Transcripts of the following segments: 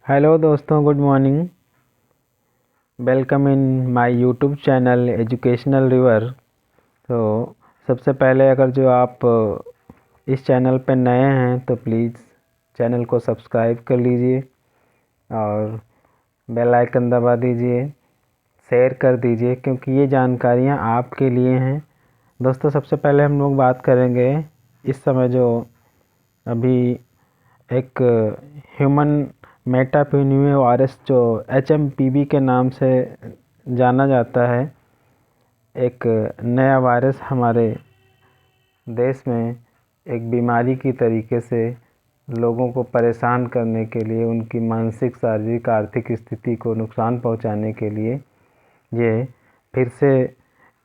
Hello दोस्तों, good morning. Welcome in my YouTube channel educational river. तो सबसे पहले अगर जो आप इस चैनल पर नए हैं तो प्लीज़ चैनल को सब्सक्राइब कर लीजिए और बेल आइकन दबा दीजिए, शेयर कर दीजिए, क्योंकि ये जानकारियाँ आपके लिए हैं। दोस्तों, सबसे पहले हम लोग बात करेंगे इस समय जो अभी एक ह्यूमन मेटापेन्यू वायरस जो HMPV के नाम से जाना जाता है, एक नया वायरस हमारे देश में एक बीमारी की तरीके से लोगों को परेशान करने के लिए, उनकी मानसिक, शारीरिक, आर्थिक स्थिति को नुकसान पहुंचाने के लिए ये फिर से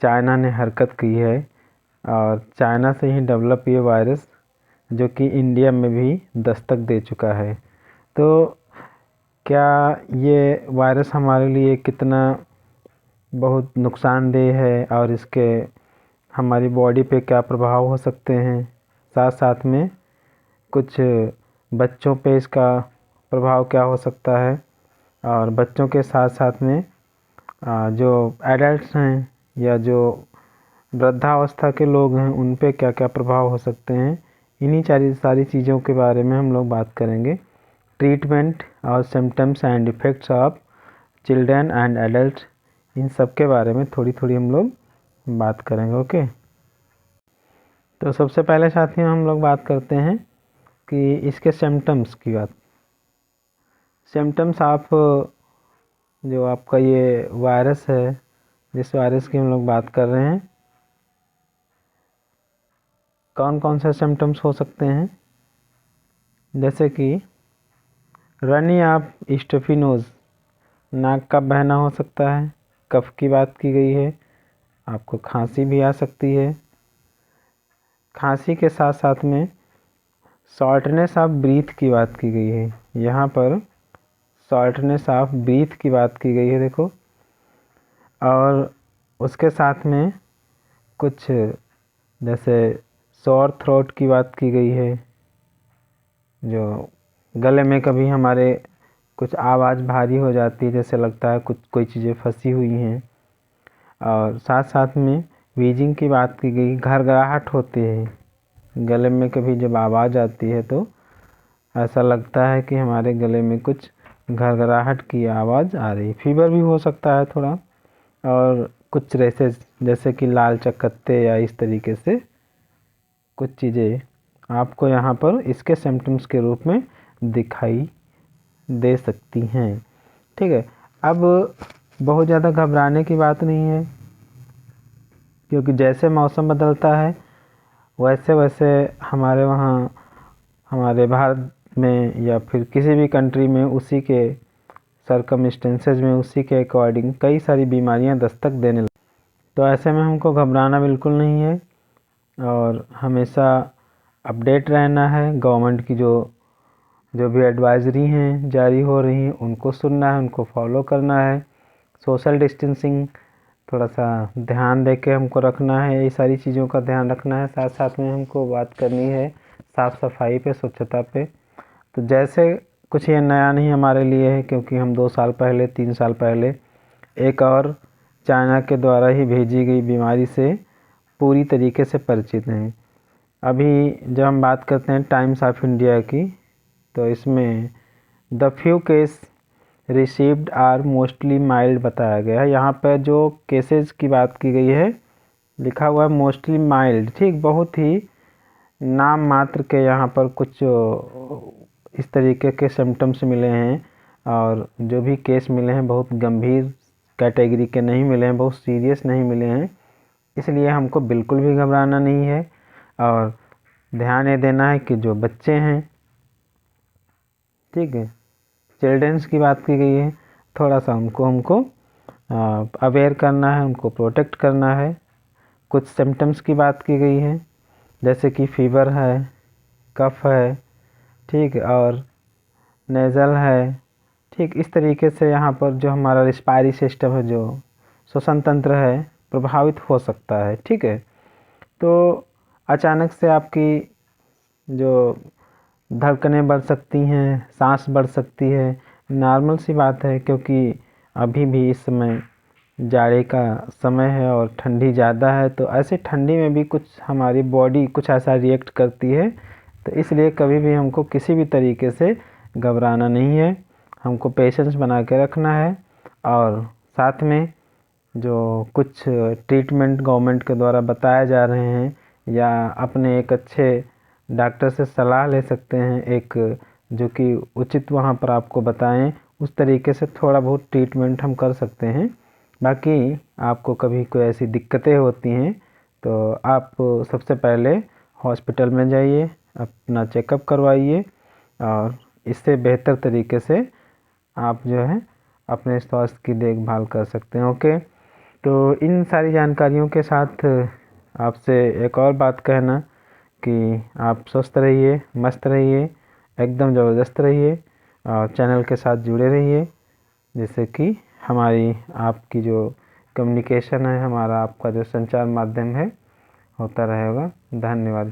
चाइना ने हरकत की है। और चाइना से ही डेवलप ये वायरस जो कि इंडिया में भी दस्तक दे चुका है। तो क्या ये वायरस हमारे लिए कितना बहुत नुकसानदेह है और इसके हमारी बॉडी पे क्या प्रभाव हो सकते हैं, साथ साथ में कुछ बच्चों पे इसका प्रभाव क्या हो सकता है, और बच्चों के साथ साथ में जो एडल्ट्स हैं या जो वृद्धावस्था के लोग हैं उन पे क्या क्या प्रभाव हो सकते हैं, इन्हीं सारी चीज़ों के बारे में हम लोग बात करेंगे। ट्रीटमेंट और symptoms and effects of children and adult, इन सब के बारे में थोड़ी थोड़ी हम लोग बात करेंगे। ओके, तो सबसे पहले साथियों हम लोग बात करते हैं कि इसके सिम्टम्स की बात। सिम्टम्स आप जो आपका ये वायरस है, जिस वायरस की हम लोग बात कर रहे हैं, कौन कौन से सिम्टम्स हो सकते हैं, जैसे कि रनी ऑफ स्टफी नोज़, नाक का बहना हो सकता है, कफ की बात की गई है। आपको खांसी भी आ सकती है। खांसी के साथ साथ में शॉर्टनेस ऑफ ब्रीथ की बात की गई है। यहाँ पर शॉर्टनेस ऑफ ब्रीथ की बात की गई है, देखो। और उसके साथ में कुछ जैसे सॉर थ्रोट की बात की गई है, जो गले में कभी हमारे कुछ आवाज़ भारी हो जाती है, जैसे लगता है कुछ कोई चीज़ें फंसी हुई हैं। और साथ साथ में वीजिंग की बात की गई, घरघराहट होती है गले में, कभी जब आवाज़ आती है तो ऐसा लगता है कि हमारे गले में कुछ घरघराहट की आवाज़ आ रही है। फीवर भी हो सकता है थोड़ा, और कुछ रेसेस जैसे कि लाल चकत्ते या इस तरीके से कुछ चीज़ें आपको यहाँ पर इसके सिम्टम्स के रूप में दिखाई दे सकती हैं। ठीक है, अब बहुत ज़्यादा घबराने की बात नहीं है, क्योंकि जैसे मौसम बदलता है वैसे वैसे हमारे वहाँ, हमारे भारत में या फिर किसी भी कंट्री में, उसी के सर्कमस्टेंसेज में, उसी के अकॉर्डिंग कई सारी बीमारियाँ दस्तक देने लगती। तो ऐसे में हमको घबराना बिल्कुल नहीं है और हमेशा अपडेट रहना है। गवर्नमेंट की जो भी एडवाइजरी हैं जारी हो रही हैं उनको सुनना है, उनको फॉलो करना है। सोशल डिस्टेंसिंग थोड़ा सा ध्यान दे के हमको रखना है, ये सारी चीज़ों का ध्यान रखना है। साथ साथ में हमको बात करनी है साफ़ सफाई पे, स्वच्छता पे। तो जैसे कुछ ये नया नहीं हमारे लिए है, क्योंकि हम 2 साल पहले, 3 साल पहले एक और चाइना के द्वारा ही भेजी गई बीमारी से पूरी तरीके से परिचित हैं। अभी जब हम बात करते हैं टाइम्स ऑफ इंडिया की, तो इसमें the few case received are mostly mild बताया गया है। यहाँ पर जो केसेस की बात की गई है, लिखा हुआ है मोस्टली माइल्ड। ठीक, बहुत ही नाम मात्र के यहाँ पर कुछ इस तरीके के सिम्टम्स मिले हैं, और जो भी केस मिले हैं बहुत गंभीर कैटेगरी के नहीं मिले हैं, बहुत सीरियस नहीं मिले हैं। इसलिए हमको बिल्कुल भी घबराना नहीं है, और ध्यान ये देना है कि जो बच्चे हैं, ठीक है, चिल्ड्रंस की बात की गई है, थोड़ा सा हमको अवेयर करना है, उनको प्रोटेक्ट करना है। कुछ सिम्टम्स की बात की गई है, जैसे कि फीवर है, कफ है, ठीक, और नेज़ल है। ठीक, इस तरीके से यहाँ पर जो हमारा रिस्पायरी सिस्टम है, जो श्वसन तंत्र है, प्रभावित हो सकता है। ठीक है, तो अचानक से आपकी जो धड़कनें बढ़ सकती हैं, सांस बढ़ सकती है, नॉर्मल सी बात है, क्योंकि अभी भी इस समय जाड़े का समय है और ठंडी ज़्यादा है, तो ऐसे ठंडी में भी कुछ हमारी बॉडी कुछ ऐसा रिएक्ट करती है। तो इसलिए कभी भी हमको किसी भी तरीके से घबराना नहीं है, हमको पेशेंस बना के रखना है। और साथ में जो कुछ ट्रीटमेंट गवर्नमेंट के द्वारा बताए जा रहे हैं, या अपने एक अच्छे डॉक्टर से सलाह ले सकते हैं, एक जो कि उचित वहाँ पर आपको बताएं, उस तरीके से थोड़ा बहुत ट्रीटमेंट हम कर सकते हैं। बाकी आपको कभी कोई ऐसी दिक्कतें होती हैं तो आप सबसे पहले हॉस्पिटल में जाइए, अपना चेकअप करवाइए, और इससे बेहतर तरीके से आप जो है अपने स्वास्थ्य की देखभाल कर सकते हैं। ओके, तो इन सारी जानकारियों के साथ आपसे एक और बात कहना कि आप स्वस्थ रहिए, मस्त रहिए, एकदम ज़बरदस्त रहिए, और चैनल के साथ जुड़े रहिए, जिससे कि हमारी आपकी जो कम्युनिकेशन है, हमारा आपका जो संचार माध्यम है, होता रहेगा। धन्यवाद।